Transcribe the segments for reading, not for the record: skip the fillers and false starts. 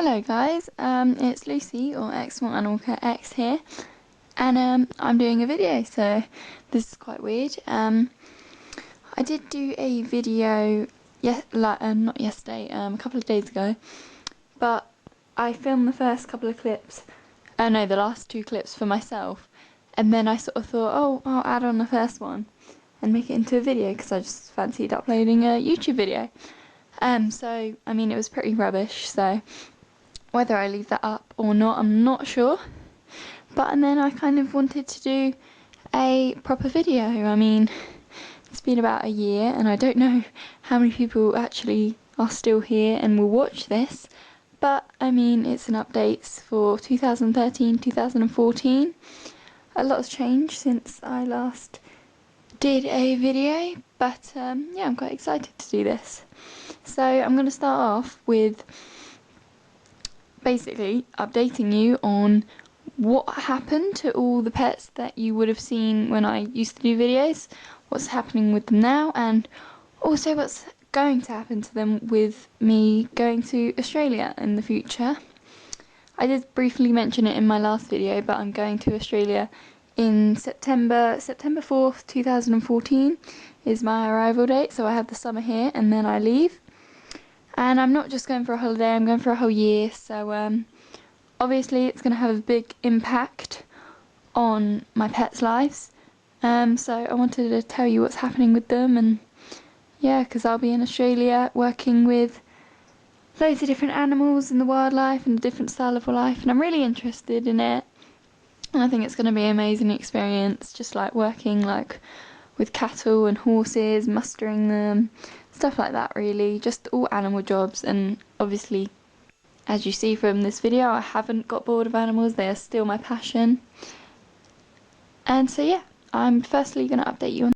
Hello guys, it's Lucy or X Small Animal Care X here, and I'm doing a video, so this is quite weird. I did do a video not yesterday, a couple of days ago, but I filmed the first couple of clips, no, the last two clips for myself, and then I sort of thought, oh, I'll add on the first one and make it into a video because I just fancied uploading a YouTube video. So I mean, it was pretty rubbish, so whether I leave that up or not, I'm not sure. And then I kind of wanted to do a proper video. I mean, it's been about a year and I don't know how many people actually are still here and will watch this, but I mean, it's an update for 2013, 2014. A lot has changed since I last did a video, but yeah, I'm quite excited to do this. So I'm going to start off with basically updating you on what happened to all the pets that you would have seen when I used to do videos, what's happening with them now, and also what's going to happen to them with me going to Australia in the future. I did briefly mention it in my last video, but I'm going to Australia in September 4th, 2014 is my arrival date, so I have the summer here and then I leave. And I'm not just going for a holiday, I'm going for a whole year, so obviously it's going to have a big impact on my pets' lives. So I wanted to tell you what's happening with them, and yeah, because I'll be in Australia working with loads of different animals and the wildlife and a different style of life, and I'm really interested in it. And I think it's going to be an amazing experience, just like working with cattle and horses, mustering them, stuff like that really, just all animal jobs. And obviously, as you see from this video, I haven't got bored of animals, they are still my passion. And so yeah, I'm firstly going to update you on.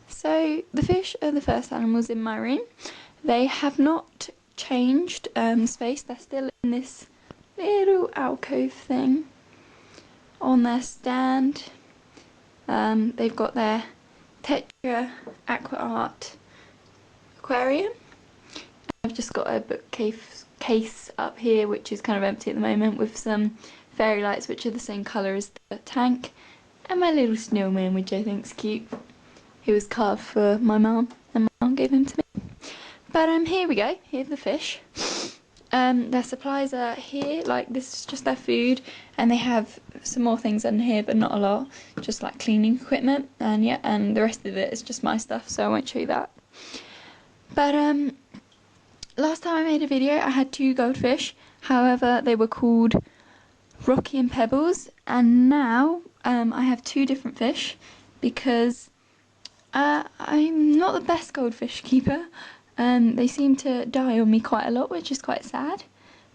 So the fish are the first animals in my room. They have not changed space, they're still in this little alcove thing on their stand. They've got their Tetra Aqua Art aquarium. I've just got a bookcase up here which is kind of empty at the moment, with some fairy lights which are the same colour as the tank, and my little snowman which I think's cute. He was carved for my mum and my mum gave him to me. But here we go, here's the fish. Their supplies are here, like this is just their food, and they have some more things in here but not a lot, just like cleaning equipment, and yeah, and the rest of it is just my stuff, so I won't show you that. But last time I made a video I had two goldfish, however they were called Rocky and Pebbles, and now I have two different fish because I'm not the best goldfish keeper. They seem to die on me quite a lot, which is quite sad.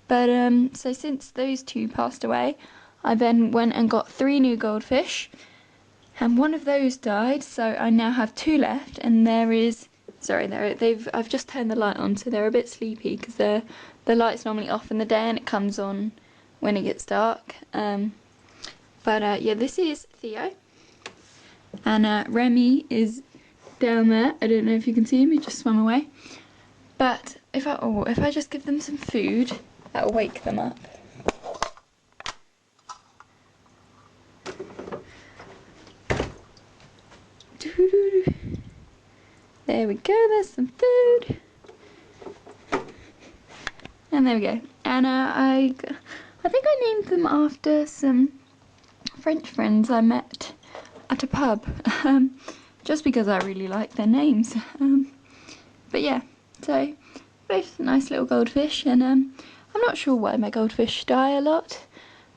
But so since those two passed away, I then went and got 3 new goldfish, and one of those died, so I now have 2 left. And I've just turned the light on, so they're a bit sleepy because the light's normally off in the day and it comes on when it gets dark. Yeah, this is Theo, and Remy is down there. I don't know if you can see him, he just swam away. But if I just give them some food, that'll wake them up. There we go, there's some food. And there we go. And I think I named them after some French friends I met at a pub. Just because I really like their names. But yeah, so both nice little goldfish, and I'm not sure why my goldfish die a lot,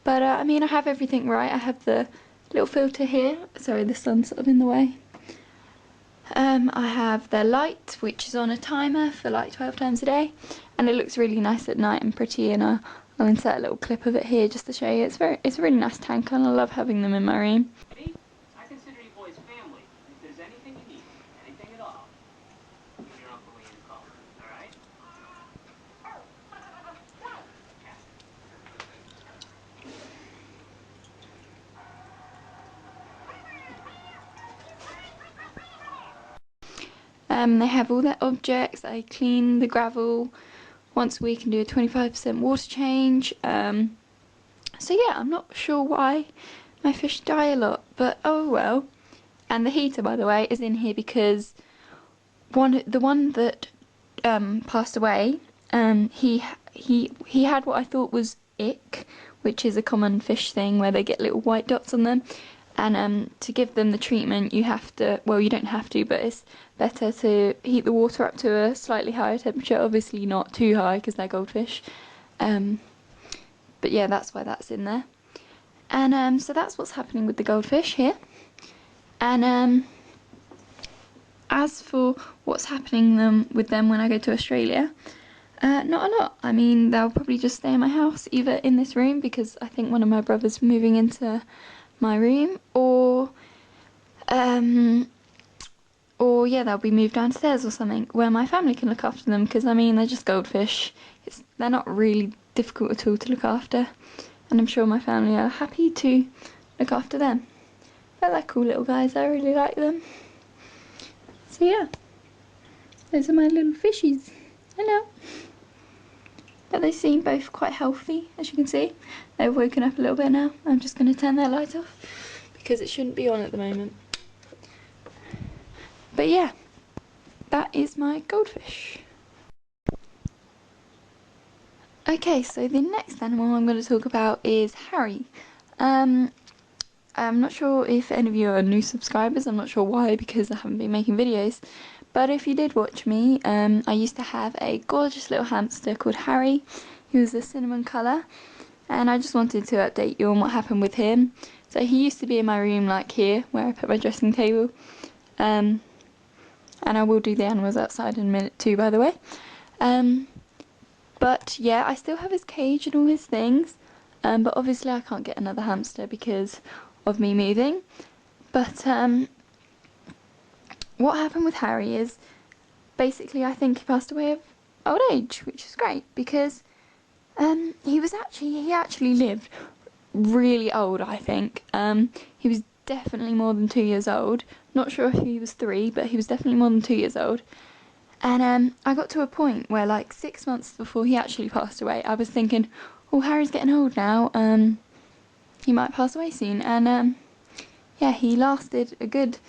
but I mean, I have everything right. I have the little filter here, sorry the sun's sort of in the way. I have their light, which is on a timer for like 12 times a day, and it looks really nice at night and pretty, and I'll insert a little clip of it here just to show you. It's a really nice tank, and I love having them in my room. They have all their objects. I clean the gravel once a week and do a 25% water change. So yeah, I'm not sure why my fish die a lot, but oh well. And the heater, by the way, is in here because the one that passed away, he had what I thought was ick, which is a common fish thing where they get little white dots on them. And to give them the treatment, you have to, well, you don't have to, but it's better to heat the water up to a slightly higher temperature. Obviously not too high because they're goldfish. But yeah, that's why that's in there. And so that's what's happening with the goldfish here. And as for what's happening with them when I go to Australia, not a lot. I mean, they'll probably just stay in my house, either in this room because I think one of my brothers moving into my room, or yeah, they'll be moved downstairs or something where my family can look after them, because I mean, they're just goldfish. They're not really difficult at all to look after, and I'm sure my family are happy to look after them. But they're cool little guys, I really like them. So yeah, those are my little fishies. Hello. But they seem both quite healthy, as you can see. They've woken up a little bit now. I'm just going to turn their light off because it shouldn't be on at the moment. But yeah, that is my goldfish. Okay, so the next animal I'm going to talk about is Harry. I'm not sure if any of you are new subscribers. I'm not sure why, because I haven't been making videos. But if you did watch me, I used to have a gorgeous little hamster called Harry. He was a cinnamon colour, and I just wanted to update you on what happened with him. So he used to be in my room, like here, where I put my dressing table. And I will do the animals outside in a minute too, by the way. But yeah, I still have his cage and all his things. But obviously I can't get another hamster because of me moving. But what happened with Harry is, basically I think he passed away of old age, which is great because he actually lived really old, I think. He was definitely more than 2 years old. Not sure if he was 3, but he was definitely more than 2 years old. And I got to a point where, like 6 months before he actually passed away, I was thinking, oh, Harry's getting old now, he might pass away soon. And yeah, he lasted a good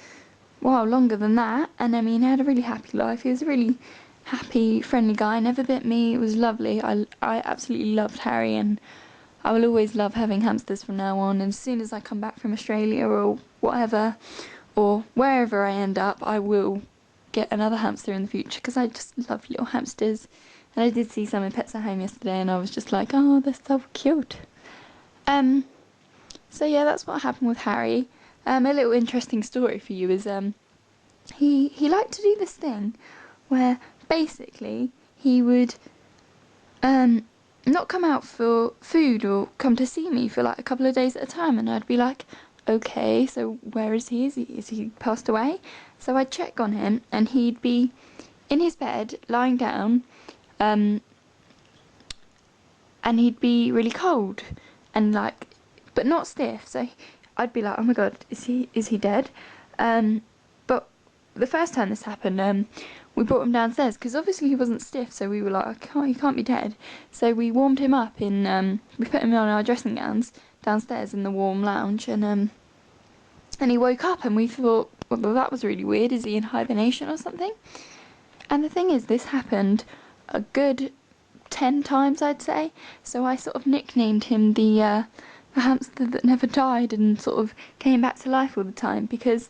while longer than that, and I mean, he had a really happy life. He was a really happy, friendly guy, never bit me. It was lovely. I absolutely loved Harry, and I will always love having hamsters from now on. And as soon as I come back from Australia or whatever, or wherever I end up, I will get another hamster in the future because I just love little hamsters. And I did see some in Pets at Home yesterday, and I was just like, oh, they're so cute. So yeah, that's what happened with Harry. A little interesting story for you is he liked to do this thing where basically he would not come out for food or come to see me for like a couple of days at a time, and I'd be like, okay, so where is he? Is he passed away? So I'd check on him, and he'd be in his bed lying down, and he'd be really cold and like, but not stiff. So I'd be like, oh my god, is he dead? But the first time this happened, we brought him downstairs because obviously he wasn't stiff. So we were like, he can't be dead. So we warmed him up we put him on our dressing gowns downstairs in the warm lounge, and he woke up, and we thought, well, that was really weird. Is he in hibernation or something? And the thing is, this happened a good 10 times, I'd say. So I sort of nicknamed him the hamster that never died and sort of came back to life all the time, because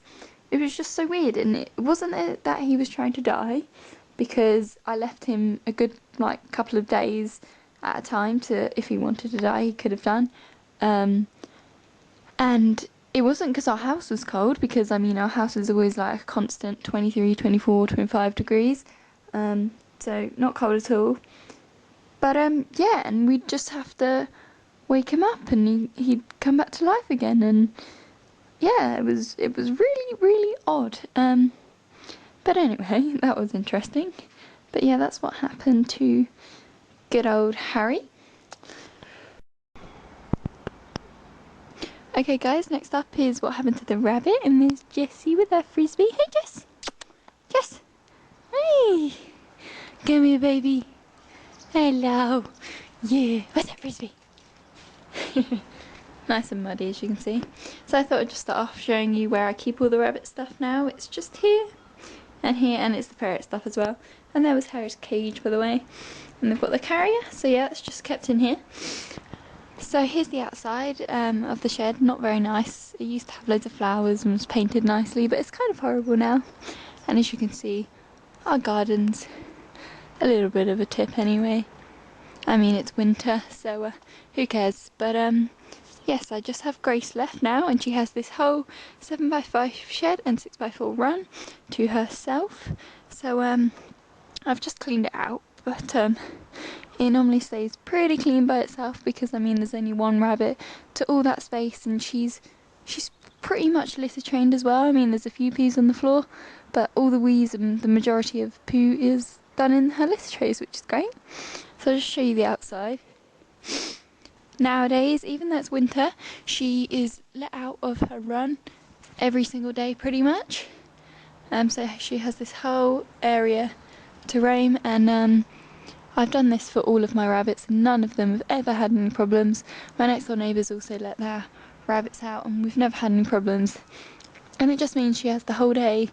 it was just so weird. And it wasn't that he was trying to die, because I left him a good like couple of days at a time to, if he wanted to die, he could have done. And it wasn't because our house was cold, because I mean, our house is always like a constant 23, 24, 25 degrees, so not cold at all. But yeah, and we'd just have to wake him up, and he'd come back to life again. And yeah, it was really, really odd. But anyway, that was interesting. But yeah, that's what happened to good old Harry. Okay guys, next up is what happened to the rabbit, and there's Jessie with her frisbee. Hey Jess! Jess! Hey! Come here, baby. Hello. Yeah. Where's that frisbee? Nice and muddy, as you can see. So I thought I'd just start off showing you where I keep all the rabbit stuff now. It's just here and here, and it's the ferret stuff as well. And there was Harry's cage, by the way. And they've got the carrier, so yeah, it's just kept in here. So here's the outside of the shed. Not very nice. It used to have loads of flowers and was painted nicely, but it's kind of horrible now. And as you can see, our garden's a little bit of a tip anyway. I mean, it's winter, so who cares? But yes, I just have Grace left now, and she has this whole 7x5 shed and 6x4 run to herself. So I've just cleaned it out, but it normally stays pretty clean by itself because, I mean, there's only one rabbit to all that space, and she's pretty much litter trained as well. I mean, there's a few pees on the floor, but all the wheeze and the majority of poo is done in her litter trays, which is great. So I'll just show you the outside. Nowadays, even though it's winter, she is let out of her run every single day pretty much. So she has this whole area to roam, and I've done this for all of my rabbits, and none of them have ever had any problems. My next door neighbours also let their rabbits out, and we've never had any problems. And it just means she has the whole day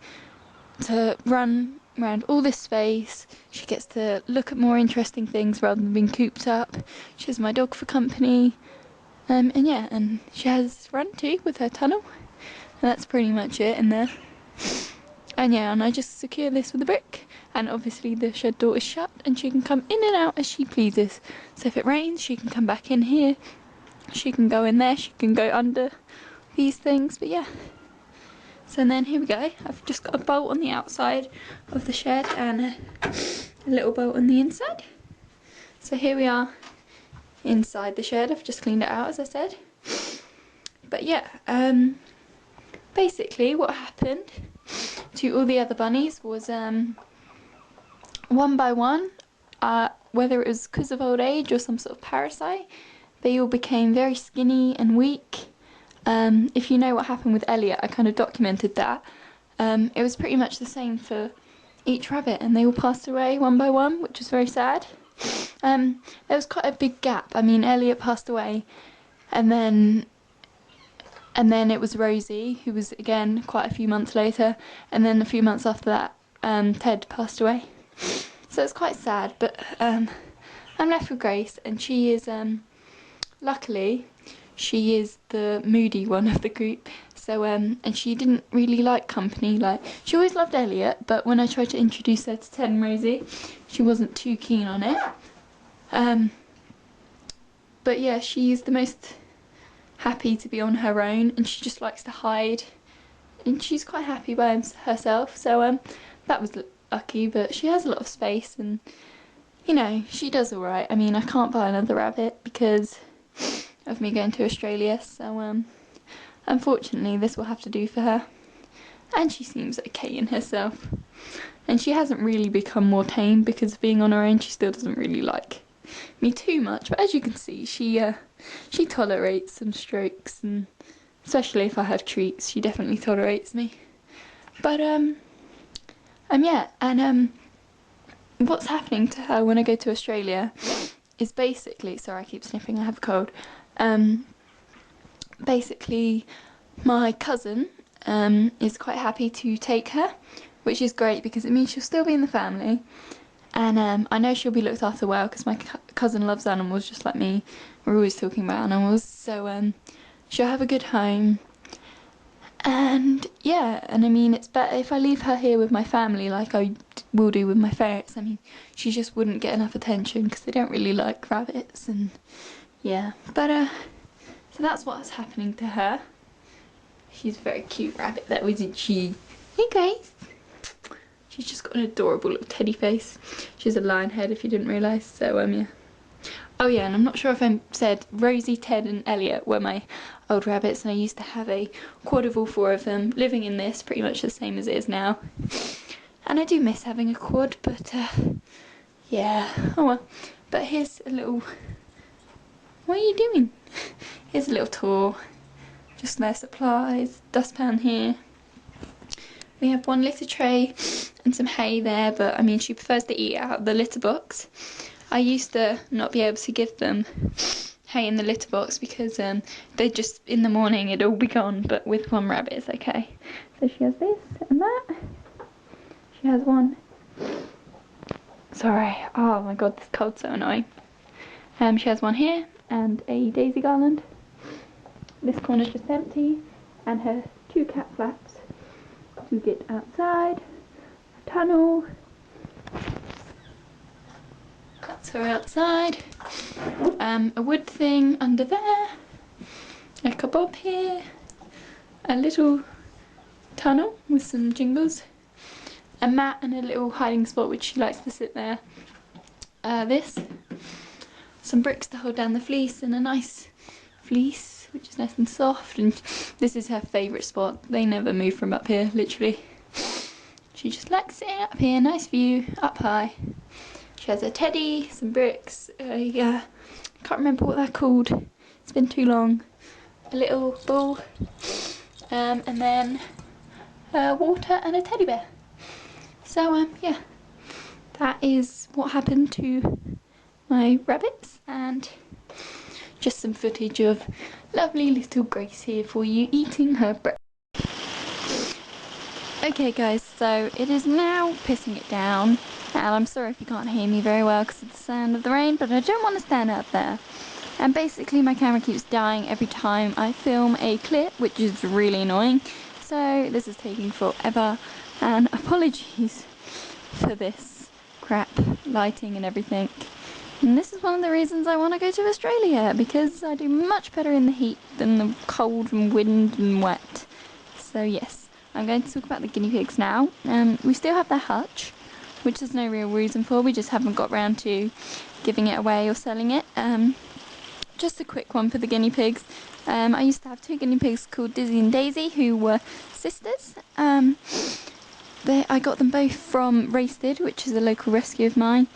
to run around all this space. She gets to look at more interesting things rather than being cooped up. She has my dog for company, and yeah, and she has run too with her tunnel, and that's pretty much it in there. And yeah, and I just secure this with a brick, and obviously the shed door is shut and she can come in and out as she pleases. So if it rains, she can come back in here, she can go in there, she can go under these things, but yeah. So then here we go. I've just got a bolt on the outside of the shed and a little bolt on the inside. So here we are inside the shed. I've just cleaned it out, as I said. But yeah, basically what happened to all the other bunnies was one by one, whether it was because of old age or some sort of parasite, they all became very skinny and weak. If you know what happened with Elliot, I kind of documented that. It was pretty much the same for each rabbit, and they all passed away one by one, which was very sad. There was quite a big gap. I mean, Elliot passed away, and then it was Rosie, who was again quite a few months later, and then a few months after that, Ted passed away. So it's quite sad, but I'm left with Grace, and she is, luckily, she is the moody one of the group. So and she didn't really like company. Like, she always loved Elliot, but when I tried to introduce her to Ted and Rosie, she wasn't too keen on it. But yeah, she's the most happy to be on her own, and she just likes to hide, and she's quite happy by herself. So that was lucky, but she has a lot of space, and you know, she does alright. I mean, I can't buy another rabbit because of me going to Australia, so unfortunately this will have to do for her. And she seems okay in herself, and she hasn't really become more tame because of being on her own. She still doesn't really like me too much, but as you can see, she tolerates some strokes, and especially if I have treats, she definitely tolerates me. But yeah, and what's happening to her when I go to Australia is basically, sorry I keep sniffing, I have a cold. Basically my cousin is quite happy to take her, which is great because it means she'll still be in the family, and I know she'll be looked after well because my cousin loves animals just like me. We're always talking about animals, so she'll have a good home. And yeah, and I mean, it's better if I leave her here with my family like I will do with my ferrets. I mean, she just wouldn't get enough attention because they don't really like rabbits, and yeah. But so that's what's happening to her. She's a very cute rabbit though, isn't she? Hey Grace! She's just got an adorable little teddy face. She's a lion head if you didn't realise, so yeah. Oh yeah, and I'm not sure if I said Rosie, Ted and Elliot were my old rabbits, and I used to have a quad of all four of them living in this, pretty much the same as it is now. And I do miss having a quad, but yeah, oh well. But here's a little, what are you doing? Here's a little tour, just their supplies, dustpan here. We have one litter tray and some hay there, but I mean she prefers to eat out of the litter box. I used to not be able to give them hay in the litter box because they just, in the morning it'd all be gone, but with one rabbit it's okay. So she has this and that. She has one. Sorry, oh my god, this cold's so annoying. She has one here and a daisy garland. This corner's just empty, and her 2 cat flaps to get outside. A tunnel. That's her outside. A wood thing under there. A kabob here. A little tunnel with some jingles. A mat and a little hiding spot which she likes to sit there. This. Some bricks to hold down the fleece and a nice fleece which is nice and soft, and this is her favourite spot. They never move from up here, literally. She just likes sitting up here, nice view, up high. She has a teddy, some bricks, I can't remember what they're called, it's been too long. A little ball, and then water and a teddy bear. So yeah, that is what happened to my rabbits, and just some footage of lovely little Grace here for you eating her breakfast. Okay guys, so it is now pissing it down, and I'm sorry if you can't hear me very well because of the sound of the rain, but I don't want to stand out there. And basically my camera keeps dying every time I film a clip, which is really annoying. So this is taking forever, and apologies for this crap lighting and everything. And this is one of the reasons I want to go to Australia, because I do much better in the heat than the cold and wind and wet. So yes, I'm going to talk about the guinea pigs now. We still have their hutch, which there's no real reason for, we just haven't got round to giving it away or selling it. Just a quick one for the guinea pigs. I used to have 2 guinea pigs called Dizzy and Daisy, who were sisters. I got them both from Raisted, which is a local rescue of mine.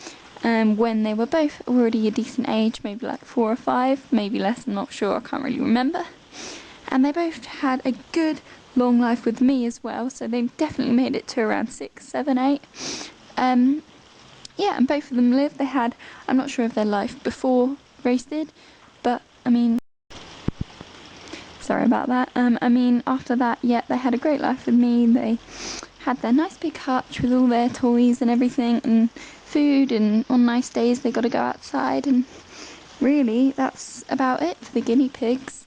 When they were both already a decent age, maybe like 4 or 5, maybe less, I'm not sure, I can't really remember. And they both had a good long life with me as well, so they definitely made it to around 6, 7, 8. Yeah, and both of them lived. They had, I'm not sure of their life before Raisted, but I mean, sorry about that. I mean, after that, yeah, they had a great life with me. They had their nice big hutch with all their toys and everything, and food, and on nice days they got to go outside, and really that's about it for the guinea pigs.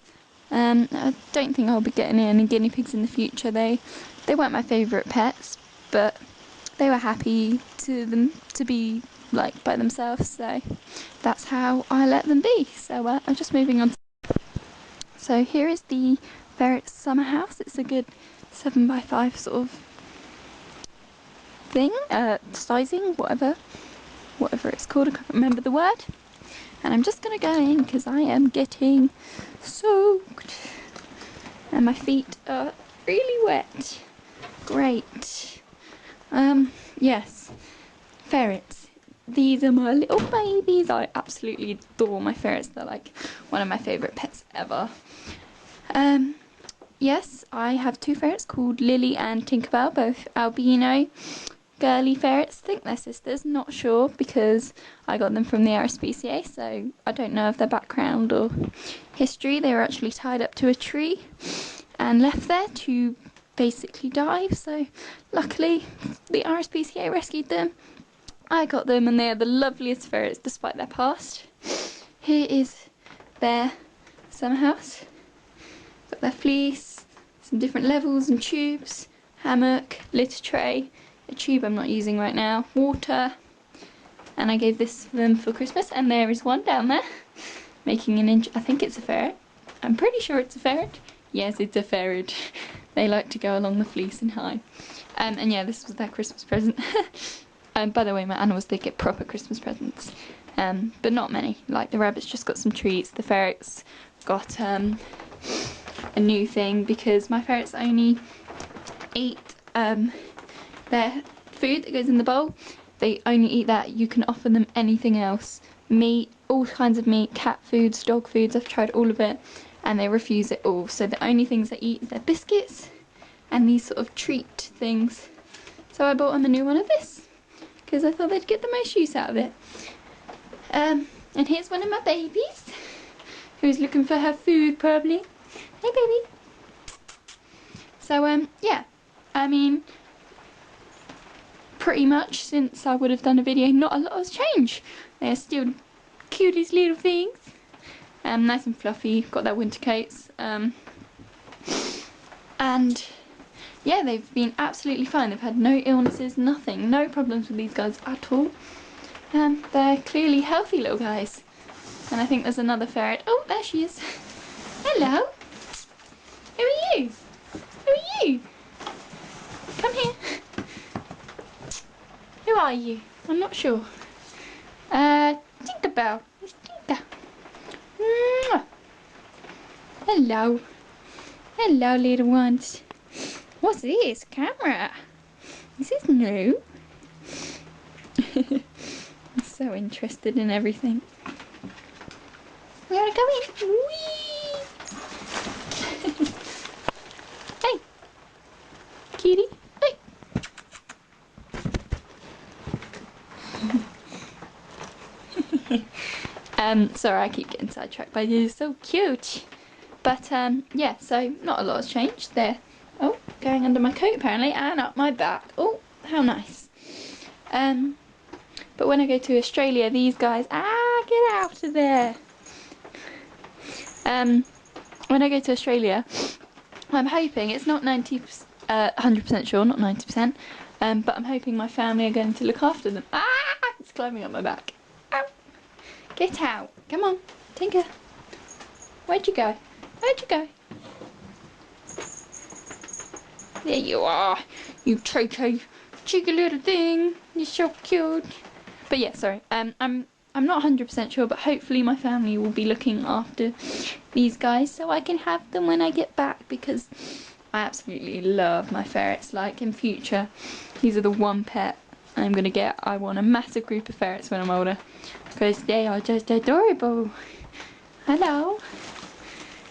I don't think I'll be getting any guinea pigs in the future. They weren't my favourite pets, but they were happy to be like by themselves, so that's how I let them be. So I'm just moving on. So here is the Ferret summer house. It's a good 7x5 sort of thing, sizing, whatever it's called, I can't remember the word. And I'm just gonna go in because I am getting soaked and my feet are really wet. Great. Yes, ferrets. These are my little babies. I absolutely adore my ferrets. They're like one of my favourite pets ever. Yes, I have 2 ferrets called Lily and Tinkerbell, both albino girly ferrets. I think they're sisters, not sure, because I got them from the RSPCA, so I don't know of their background or history. They were actually tied up to a tree and left there to basically die, so luckily the RSPCA rescued them. I got them, and they are the loveliest ferrets despite their past. Here is their summer house. Got their fleece, some different levels and tubes, hammock, litter tray, a tube I'm not using right now, water, and I gave this to them for Christmas, and there is one down there making an inch. I think it's a ferret. I'm pretty sure it's a ferret. Yes, it's a ferret. They like to go along the fleece and hide. And yeah, this was their Christmas present. By the way, my animals did get proper Christmas presents, but not many. Like the rabbits just got some treats, the ferrets got a new thing, because my ferrets only eat their food that goes in the bowl. They only eat that. You can offer them anything else. Meat, all kinds of meat, cat foods, dog foods, I've tried all of it, and they refuse it all. So the only things they eat is their biscuits and these sort of treat things. So I bought them a new one of this, because I thought they'd get the most use out of it. And here's one of my babies, who's looking for her food probably. Hey baby. So yeah, I mean, pretty much since I would have done a video, not a lot has changed. They're still the cutest little things. Nice and fluffy, got their winter coats. And yeah, they've been absolutely fine. They've had no illnesses, nothing, no problems with these guys at all. They're clearly healthy little guys. And I think there's another ferret. Oh, there she is. Hello. Who are you? Who are you? Come here. Who are you? I'm not sure. Tinkerbell. It's Tinker. Mwah. Hello. Hello, little ones. What's this? Camera? Is this new? I'm so interested in everything. You wanna go in? Whee! Hey! Kitty! Hey! Sorry, I keep getting sidetracked by you. So cute! But, yeah, so not a lot has changed there. Oh, going under my coat apparently, and up my back. Oh, how nice. But when I go to Australia, these guys, get out of there. When I go to Australia, I'm hoping, it's not 100% sure, not 90%, but I'm hoping my family are going to look after them. It's climbing up my back. Ow. Get out. Come on, Tinker. Where'd you go? Where'd you go? There you are, you cheeky little thing. You're so cute. But yeah, sorry. I'm not 100% sure, but hopefully my family will be looking after these guys so I can have them when I get back, because I absolutely love my ferrets. Like, in future, these are the one pet I'm gonna get. I want a massive group of ferrets when I'm older, because they are just adorable. Hello.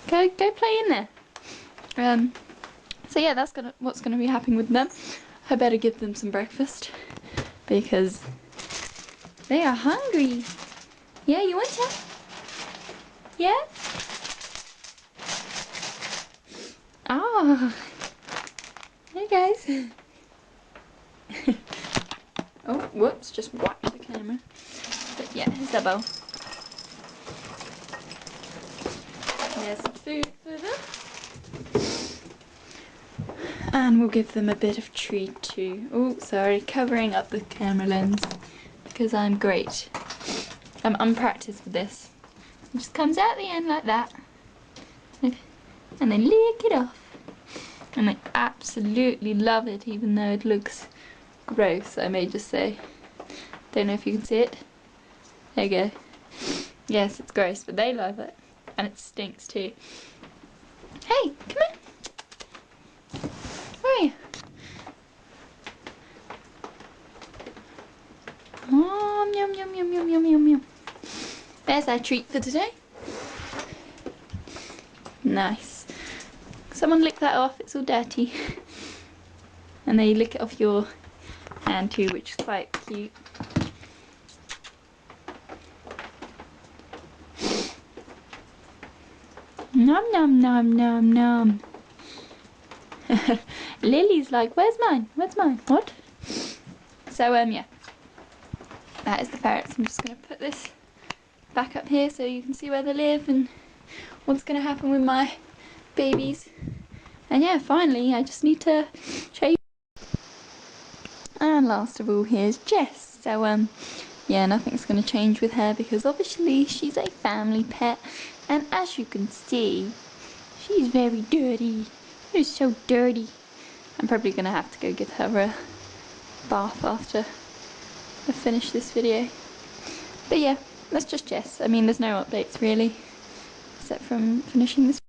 Go play in there. So yeah, that's what's gonna be happening with them. I better give them some breakfast because they are hungry. Yeah, you want some? Yeah? Oh. Hey guys. Oh, whoops, just whacked the camera. But yeah, here's their bowl. There's some food for them. And we'll give them a bit of treat too. Oh, sorry, covering up the camera lens because I'm great. I'm unpracticed with this. It just comes out the end like that. And then lick it off. And they absolutely love it, even though it looks gross, I may just say. Don't know if you can see it. There you go. Yes, it's gross, but they love it. And it stinks too. Hey, come here. Where are you? Oh, yum, yum, yum, yum, yum, yum, yum. There's our treat for today. Nice. Someone lick that off, it's all dirty. And then you lick it off your hand too, which is quite cute. Nom nom nom nom nom. Lily's like, where's mine? Where's mine? What? So yeah. That is the ferrets. I'm just gonna put this back up here so you can see where they live and what's gonna happen with my babies. And yeah, finally I just need to show you. And last of all, here's Jess. So yeah, nothing's gonna change with her because obviously she's a family pet, and as you can see, she's very dirty. She's so dirty. I'm probably gonna have to go give her a bath after I finish this video. But yeah, that's just Jess. I mean, there's no updates really, except from finishing this